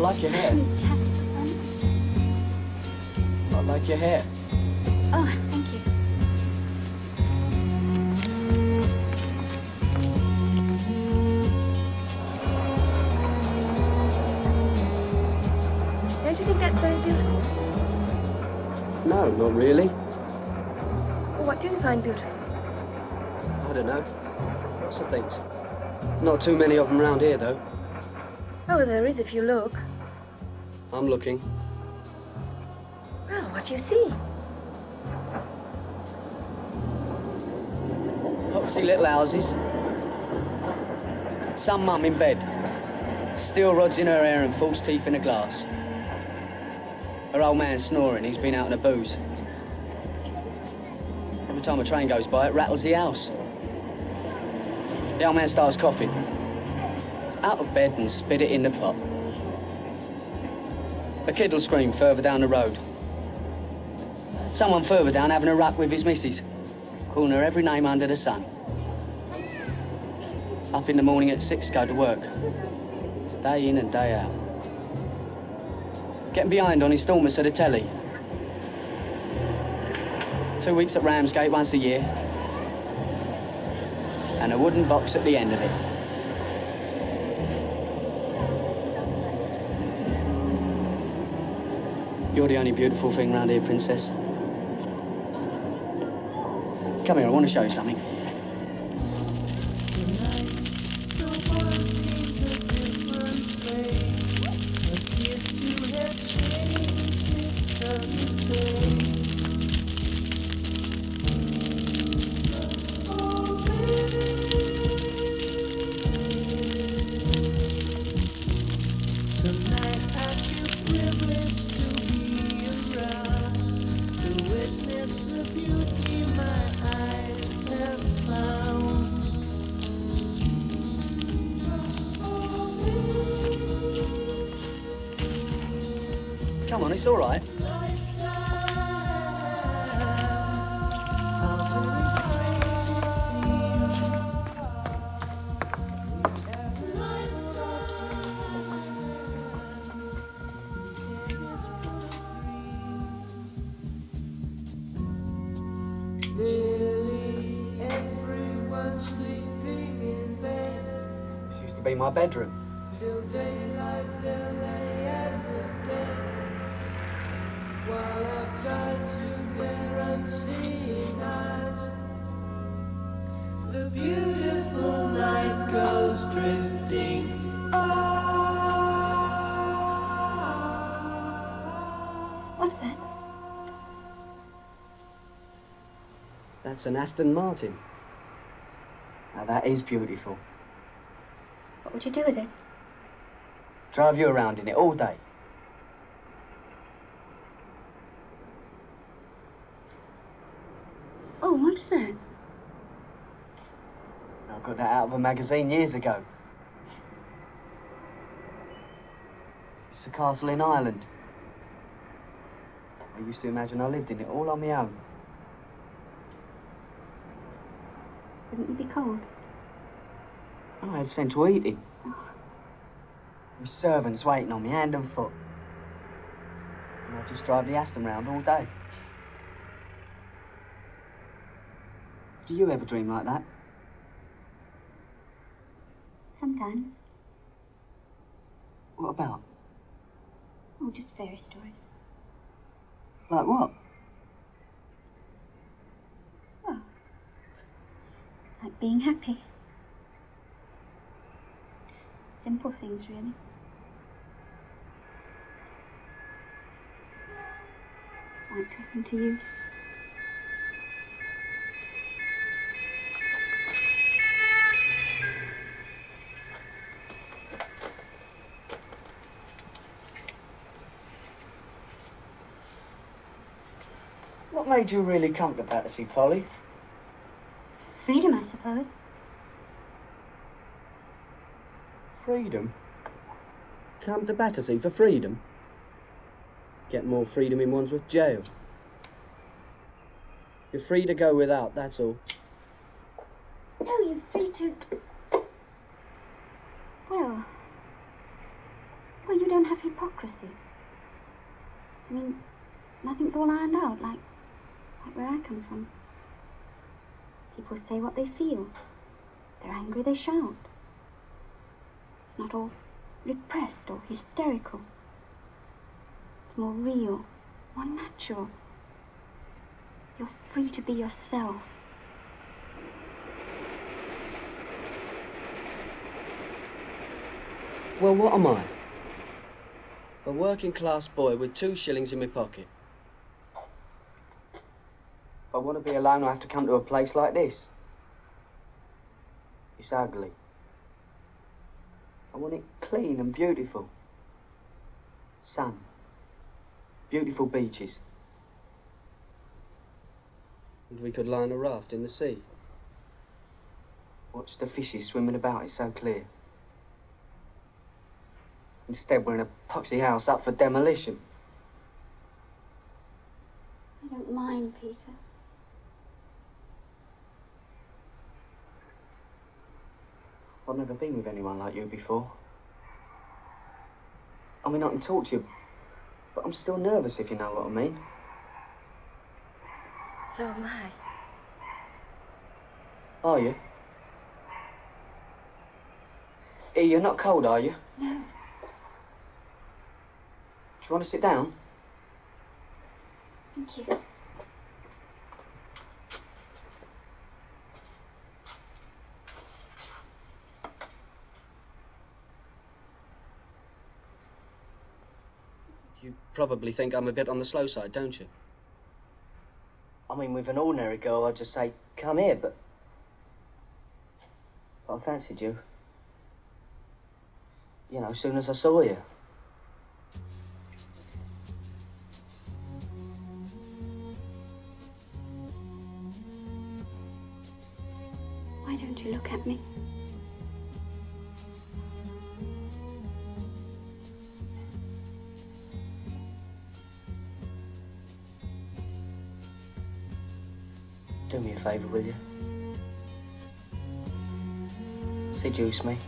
like your hair. Fantastic fun. I like your hair. Oh, thank you. Don't you think that's very beautiful? No, not really. Well, what do you find beautiful? I don't know. Lots of things. Not too many of them around here, though. Oh, there is if you look. I'm looking. Well, what do you see? Foxy little houses. Some mum in bed. Steel rods in her hair and false teeth in a glass. Her old man snoring, he's been out on a booze. Every time a train goes by, it rattles the house. The old man starts coughing. Out of bed and spit it in the pot. A kid will scream further down the road. Someone further down having a ruck with his missus, calling her every name under the sun. Up in the morning at 6, go to work. Day in and day out. Getting behind on instalments of the telly. 2 weeks at Ramsgate once a year. And a wooden box at the end of it. You're the only beautiful thing round here, Princess. Come here, I want to show you something. Come on, it's all right. This used to be my bedroom. While outside to their unseeing eyes, the beautiful night goes drifting What's that? That's an Aston Martin. Now that is beautiful. What would you do with it? Drive you around in it all day. Oh, what's that? I got that out of a magazine years ago. It's a castle in Ireland. I used to imagine I lived in it all on my own. Wouldn't you be cold? I had central heating. Oh. With servants waiting on me hand and foot. And I'd just drive the Aston round all day. Do you ever dream like that? Sometimes. What about? Oh, just fairy stories. Like what? Oh. Like being happy. Just simple things, really. Like talking to you. What made you really come to Battersea, Polly? Freedom, I suppose. Freedom? Come to Battersea for freedom? Get more freedom in Wandsworth jail. You're free to go without, that's all. No, you're free to... Well, Well, you don't have hypocrisy. I mean, nothing's all ironed out, like where I come from. People say what they feel. They're angry, they shout. It's not all repressed or hysterical. It's more real, more natural. You're free to be yourself. Well, what am I? A working-class boy with 2 shillings in my pocket. If I want to be alone, I have to come to a place like this. It's ugly. I want it clean and beautiful. Sun. Beautiful beaches. And we could lie on a raft in the sea. Watch the fishes swimming about, it's so clear. Instead, we're in a poxy house up for demolition. I don't mind, Peter. I've never been with anyone like you before. I mean, I can talk to you, but I'm still nervous, if you know what I mean. So am I. Are you? You're not cold, are you? No. Do you want to sit down? Thank you. You probably think I'm a bit on the slow side, don't you? I mean, with an ordinary girl, I'd just say, come here, but I fancied you. You know, as soon as I saw you. Why don't you look at me? Do me a favour, will you? Seduce me.